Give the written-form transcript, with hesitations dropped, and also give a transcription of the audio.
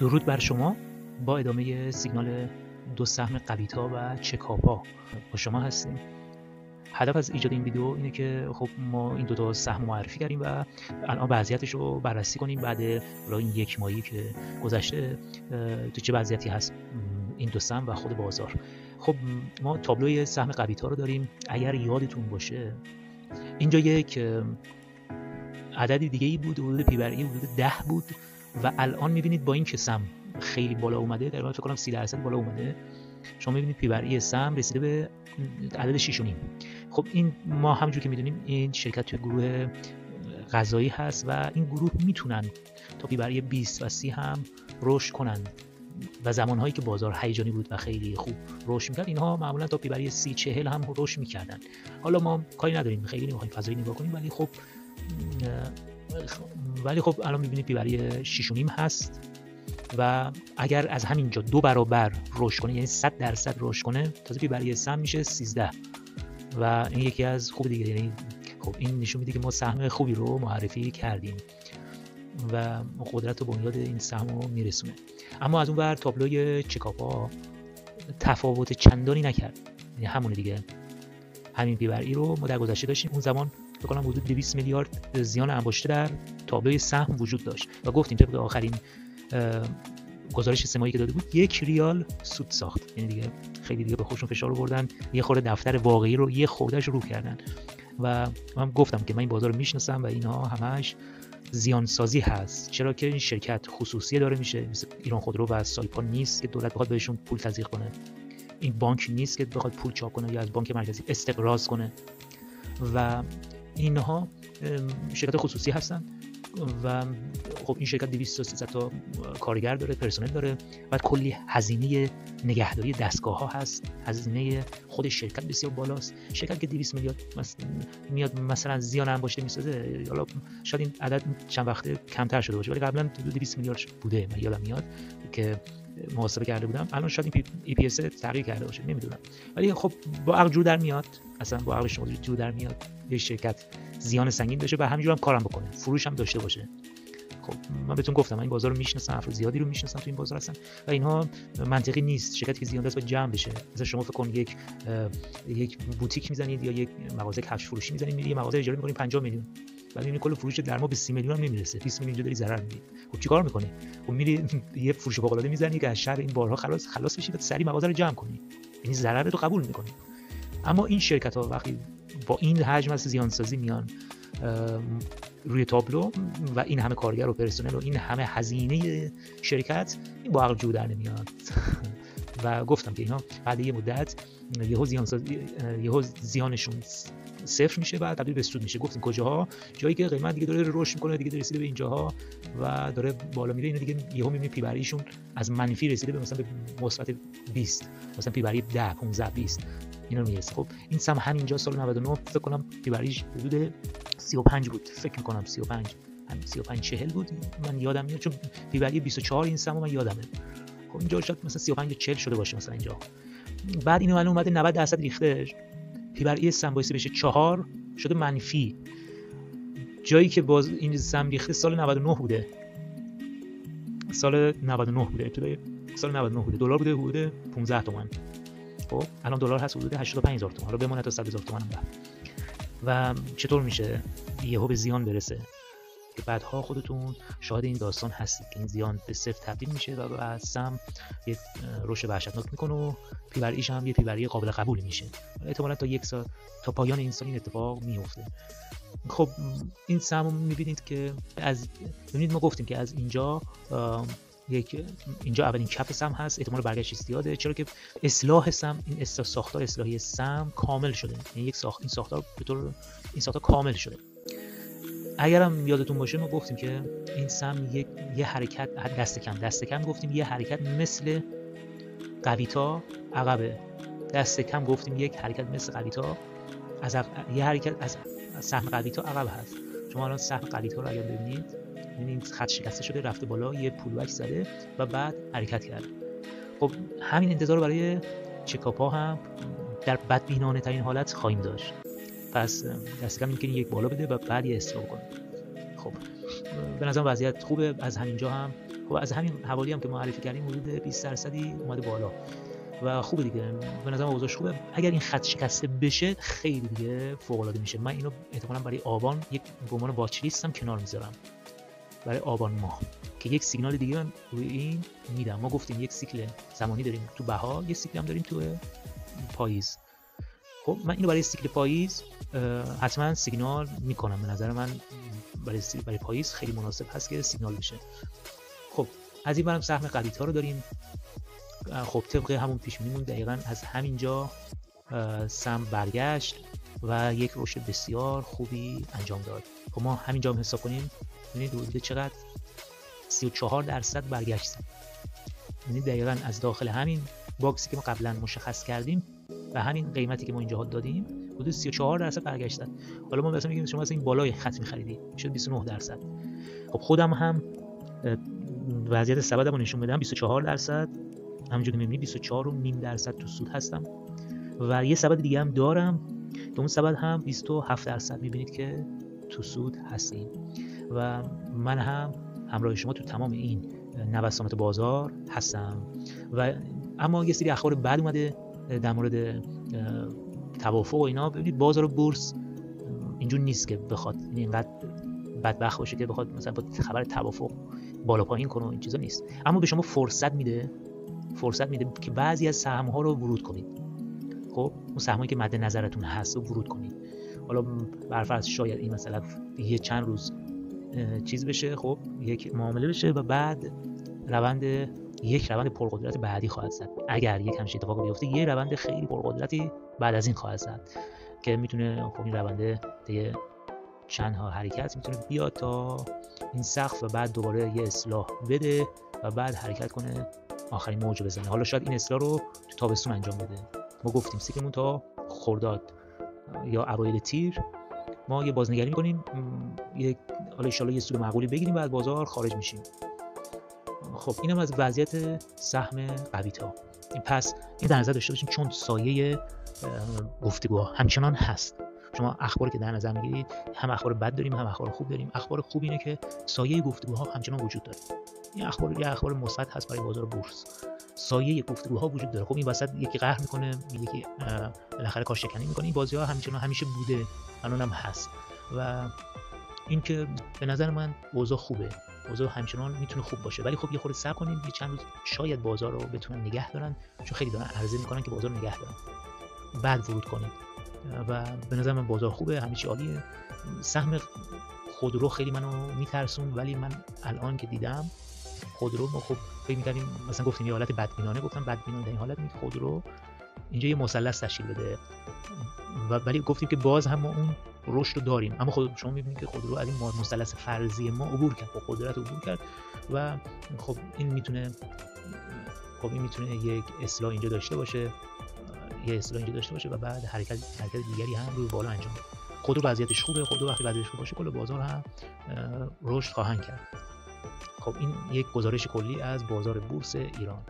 درود بر شما. با ادامه سیگنال دو سهم قویتا و چکاپا با شما هستیم. هدف از ایجاد این ویدیو اینه که خب ما این دو تا سهم معرفی کردیم و الان وضعیتش رو بررسی کنیم بعد این یک ماهی که گذشته تو چه وضعیتی هست این دو سهم و خود بازار. خب ما تابلوی سهم قویتا رو داریم. اگر یادتون باشه اینجا یک عددی دیگه ای بود، حدود پی‌برعی حدود 10 بود و الان میبینید با این که سهم خیلی بالا اومده، در واقع فکر کنم 30% بالا اومده، شما میبینید پی‌برعی سهم رسیده به عدد 6.5. خب این ما همونجور که میدونیم این شرکت توی گروه غذایی هست و این گروه میتونن تا پی‌برعی 20 و 30 هم رشد کنن و زمانهایی که بازار هیجانی بود و خیلی خوب رشد میکرد اینها معمولا تا پی‌برعی 30-40 هم رشد میکردن. حالا ما کاری نداریم، خیلی نمیخوایم فضایی نگاه کنیم، ولی خب الان میبینید پی‌برعی 6.5 هست و اگر از همینجا 2 برابر رشد کنه، یعنی 100% رشد کنه، تازه پی‌برعی سهم میشه 13 و این یکی از خوب دیگه. یعنی خب این نشون میده که ما سهم خوبی رو معرفی کردیم و قدرت و بنیاد این سهم رو میرسونه. اما از اون ور تابلوی چکاپا تفاوت چندانی نکرد، یعنی همونه دیگه. همین پی‌برعی رو ما در گذشته داشتیم، اون زمان فکر کنم حدود 200 میلیارد زیان انباشته در تابلوی سهم وجود داشت و گفتیم طبق آخرین گزارش 3 ماهی که داده بود 1 ریال سود ساخت. یعنی دیگه خیلی دیگه به خودشون فشار آوردن، یه خورده دفتر واقعی رو یه خوردهش رو کردن و من گفتم که من این بازار رو میشناسم و اینها همش زیان سازی هست، چرا که این شرکت خصوصیه داره میشه، مثل ایران خودرو و سایپا نیست که دولت بخواد بهشون پول تزریق کنه، این بانک نیست که بخواد پول چاپ کنه یا از بانک مرکزی استقراض کنه و اینها شرکت خصوصی هستن و خب این شرکت 200 تا کارگر داره، پرسنل داره، بعد کلی هزینه نگهداری دستگاه ها هست، هزینه خود شرکت بسیار بالاست. شرکت که 200 میلیارد میاد مثلا زیان انباشته میسازه، حالا شاید این عدد چند وقته کمتر شده باشه ولی قبلا 200 میلیارد بوده، من یادم میاد که محاسبه کرده بودم. الان شاید این EPS تغییر کرده باشه، نمیدونم، ولی خب با عقل جور در میاد، اصلا با عقل شما جور در میاد یه شرکت زیان سنگین داشته و همینجور هم کارم بکنه، فروش هم داشته باشه. خب من بهتون گفتم من این بازار رو میشناسم، افراد زیادی رو میشناسم تو این بازار هستن و اینها منطقی نیست شرکتی که زیان دست با جمع بشه. مثلا شما فکر کن یک بوتیک میزنید یا یک مغازه کفش فروشی میزنید، میرید یه مغازه اجاره میکنید 50 میلیون، ولی این کل فروش در ما به 30 میلیون هم نمیرسه، 20 میلیون داری ضرر می‌کنی. خب چیکار می‌کنی؟ خب میری یه فروش فوق‌العاده میزنی که از شر این بارها خلاص بشی و سریع مغازه رو جمع کنی، یعنی ضرر رو قبول می‌کنی. اما این شرکت‌ها وقتی با این حجم از زیانسازی میان روی تابلو و این همه کارگر و پرسنل و این همه هزینه شرکت، این با عقل جور در نمیاد و گفتم که اینا بعد یه مدت یهو زیانشون صفر میشه بعد تبدیل به سود میشه. گفتیم کجاها؟ جایی که قیمت دیگه داره رشد میکنه، دیگه رسیده به اینجاها و داره بالا میره، اینا دیگه یهو میبینید پی‌برعیشون از منفی رسیده به مثلا به مثبت 20، مثلا پی‌برعی 10 15 20 اینا میرسه. خب این سهم همینجا سال 99 فکر کنم پی‌برعیش حدود 35 بود، فکر میکنم 35 40 بود، من یادم میاد چون پی‌برعی 24 این سهم من یادمه. خب اینجا شاید مثلا 35 40 شده باشه مثلا اینجا. بعد اینو الان اومده 90% ریخته، پی‌برعی سهم باعث بشه 4 شده منفی، جایی که باز این سهم ریخته سال 99 بوده، ابتدای سال 99 بوده، دلار بوده حدود 15 تومان. خب الان دلار هست حدود 85000 تومان، حالا بمونه تا 100000 تومان هم و چطور میشه یهو به زیان برسه که بعدها خودتون شاهد این داستان هستید که این زیان به صفر تبدیل میشه و بعد سهم یک رشد وحشتناک میکنه و پی‌برعیش هم یه پی‌برعی قابل قبولی میشه. احتمالاً تا 1 سال تا پایان این سال این اتفاق میفته. خب این سهم میبینید که ببینید ما گفتیم که از اینجا اینجا اولین کف سهم هست، احتمال برگشت زیاده، چرا که اصلاح سهم، این ساختار اصلاحی سهم کامل شده، یعنی این ساختار کامل شده. اگرم یادتون باشه ما گفتیم که این سهم یه حرکت دست کم گفتیم یه حرکت مثل قویتا عقبه، دست کم گفتیم یک حرکت مثل قویتا یه حرکت از سهم قویتا عقب هست. شما الان سهم قویتا رو اگر ببینید این خط شکسته شده رفته بالا، یه پولبک زده و بعد حرکت کرده. خب همین انتظار رو برای چکاپا هم در بدبینانه ترین حالت خواهیم داشت. پس دست کم می‌تونی یک بالا بده و بعد یه اصلاح کنه. خب به نظرم وضعیت خوبه. از همینجا هم خب از همین حوالی هم که معرفی کردیم حدود 20% اومده بالا و خوبه دیگه. به نظرم اوضاعش خوبه. اگر این خط شکسته بشه خیلی دیگه فوق العاده میشه. من اینو احتمالاً برای آبان یک به عنوان واچ لیست هم کنار میذارم برای آبان ماه که یک سیگنال دیگه من روی این میدم. ما گفتیم یک سیکل زمانی داریم تو بهار، یک سیکل هم داریم تو پاییز. خب من اینو برای سیکل پاییز حتما سیگنال میکنم. به نظر من برای پاییز خیلی مناسب هست که سیگنال بشه. خب از این برم سهم قوی‌ها رو داریم. خب طبق همون پیش بینیمون دقیقاً از همینجا سهم برگشت و یک رشد بسیار خوبی انجام داد. خب ما همینجا هم حساب کنیم ببینید حدود چقدر 34% برگشت. یعنی دقیقاً از داخل همین باکسی که ما قبلا مشخص کردیم و همین قیمتی که ما اینجا دادیم حدود 34% برگشتن. حالا ما مثلا میگیم شما مثلا این بالای خط می‌خریدی شد 29%. خب خودم هم وضعیت سبدمو نشون بدم 24%، همونجوری که می‌بینید 24.5% تو سود هستم و یه سبد دیگه هم دارم که اون سبد هم 27% می‌بینید که تو سود هستیم و من هم همراه شما تو تمام این نوسانات بازار هستم. و اما یه سری اخبار بد اومده در مورد توافق و اینا. ببینید بازار بورس اینجور نیست که بخواد اینقدر بدبخت باشه که بخواد مثلا با خبر توافق بالا پایین کنه، این چیزا نیست. اما به شما فرصت میده که بعضی از سهم‌ها رو ورود کنید. خب اون سهمایی که مد نظرتون هست رو ورود کنید. حالا برفرض شاید این مثلا یه چند روز چیز بشه، خب یک معامله بشه و بعد یک روند پرقدرت بعدی خواهد زد. اگر یک همچین اتفاقی بیفته یه روند خیلی پرقدرتی بعد از این خواهد زد که میتونه خب این روند دیگه چند ها حرکت میتونه بیاد تا این سقف و بعد دوباره یه اصلاح بده و بعد حرکت کنه آخرین موج بزنه. حالا شاید این اصلاح رو تو تابستون انجام بده. ما گفتیم سیکلمون تا خرداد یا اوایل تیر ما یه بازنگری میکنیم، حالا ان شاءالله یه سود معقولی بگیریم و از بازار خارج میشیم. خب اینم از وضعیت سهم قوی‌ها. پس این در نظر داشته باشیم چون سایه گفتگوها همچنان هست. شما اخباری که در نظر میگیرید هم اخبار بد داریم هم اخبار خوب داریم. اخبار خوب اینه که سایه گفتگوها همچنان وجود داره. این اخبار مثبت هست برای بازار بورس. سایه گفتگوها وجود داره. خب این وسط یکی قهر میکنه، یکی بالاخره کارشکنی میکنه. این بازی‌ها همچنان همیشه بوده، الان هم هست و این که به نظر من اوضاع خوبه. اوضاع همچنان میتونه خوب باشه، ولی خب یه خورده صبر کنید، یه چند روز شاید بازار رو بتونن نگه دارن، چون خیلی دارن عرضه میکنن که بازار نگه دارن، بعد ورود کنید. و به نظر من بازار خوبه، همه چی عالیه. سهم خودرو خیلی منو میترسون، ولی من الان که دیدم خودرو ما خب فکر می‌کردیم مثلا گفتیم یه حالت بدبینانه، گفتم بدبینانه در این حالت نیست، خودرو اینجا یه مثلث تشکیل بده و ولی گفتیم که باز هم ما اون رشد رو داریم. اما خود شما می‌بینید که خودرو از این مثلث فرضی ما عبور کرد، با قدرت عبور کرد و خب این میتونه یک اصلاح اینجا داشته باشه، و بعد حرکت دیگری هم روی بالا انجام بده. خودرو وضعیتش خوبه. خودرو وقتی وضعیتش خوب باشه کل بازار هم رشد خواهند کرد. خب این یک گزارش کلی از بازار بورس ایران.